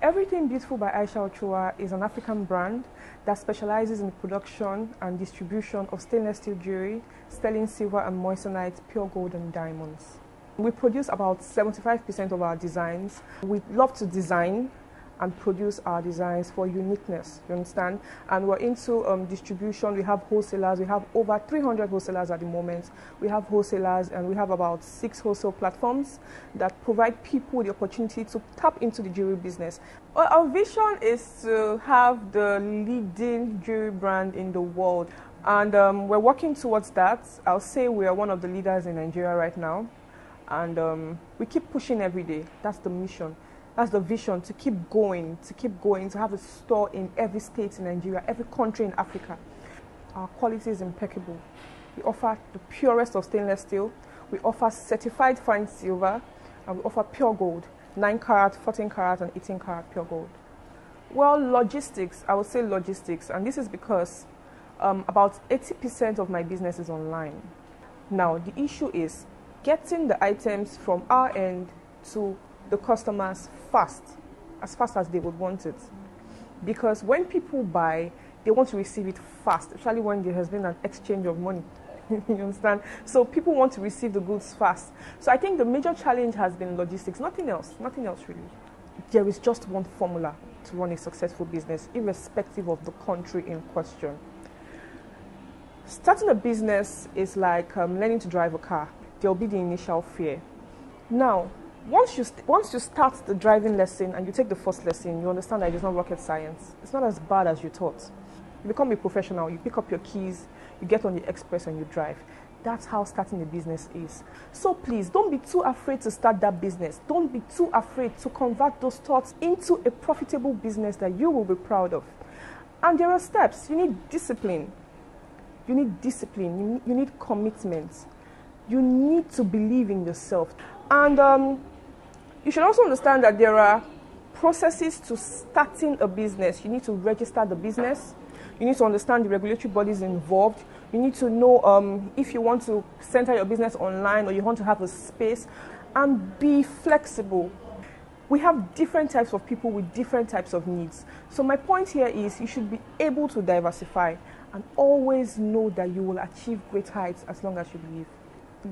Everything Beautiful by Aisha Ochuwa is an African brand that specializes in the production and distribution of stainless steel jewelry, sterling silver and moissanite, pure gold and diamonds. We produce about 75% of our designs. We love to design and produce our designs for uniqueness, you understand? And we're into distribution. We have wholesalers. We have over 300 wholesalers at the moment. We have wholesalers and we have about 6 wholesale platforms that provide people the opportunity to tap into the jewelry business. Our vision is to have the leading jewelry brand in the world, and we're working towards that. I'll say we are one of the leaders in Nigeria right now, and we keep pushing every day. That's the mission. That's the vision, to keep going, to have a store in every state in Nigeria, every country in Africa. Our quality is impeccable. We offer the purest of stainless steel. We offer certified fine silver, and we offer pure gold, 9 karat, 14 karat, and 18 karat pure gold. Well, logistics, I would say logistics, and this is because about 80% of my business is online. Now, the issue is getting the items from our end to the customers as fast as they would want it. Because when people buy, they want to receive it fast, especially when there has been an exchange of money. You understand? So people want to receive the goods fast. So I think the major challenge has been logistics, nothing else really. There is just one formula to run a successful business, irrespective of the country in question. Starting a business is like learning to drive a car. There will be the initial fear. Now, once you start the driving lesson and you take the first lesson, you understand that it is not rocket science. It's not as bad as you thought. You become a professional, you pick up your keys, you get on the express and you drive. That's how starting a business is. So please, don't be too afraid to start that business. Don't be too afraid to convert those thoughts into a profitable business that you will be proud of. And there are steps. You need discipline. You need discipline. You need commitment. You need to believe in yourself. And you should also understand that there are processes to starting a business. You need to register the business. You need to understand the regulatory bodies involved. You need to know if you want to center your business online or you want to have a space, and be flexible. We have different types of people with different types of needs. So my point here is you should be able to diversify and always know that you will achieve great heights as long as you believe.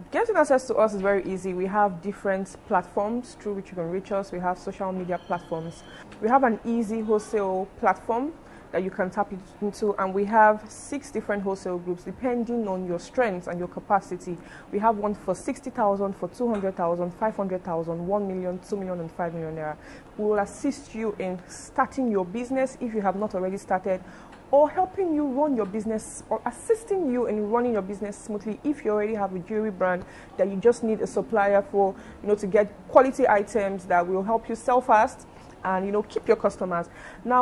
Getting access to us is very easy. We have different platforms through which you can reach us. We have social media platforms. We have an easy wholesale platform that you can tap into, and we have 6 different wholesale groups depending on your strengths and your capacity. We have one for 60,000, for 200,000, 500,000, 1 million, 2 million, and 5 million naira. We will assist you in starting your business if you have not already started, or helping you run your business, or assisting you in running your business smoothly if you already have a jewelry brand that you just need a supplier for, to get quality items that will help you sell fast and, keep your customers. Now,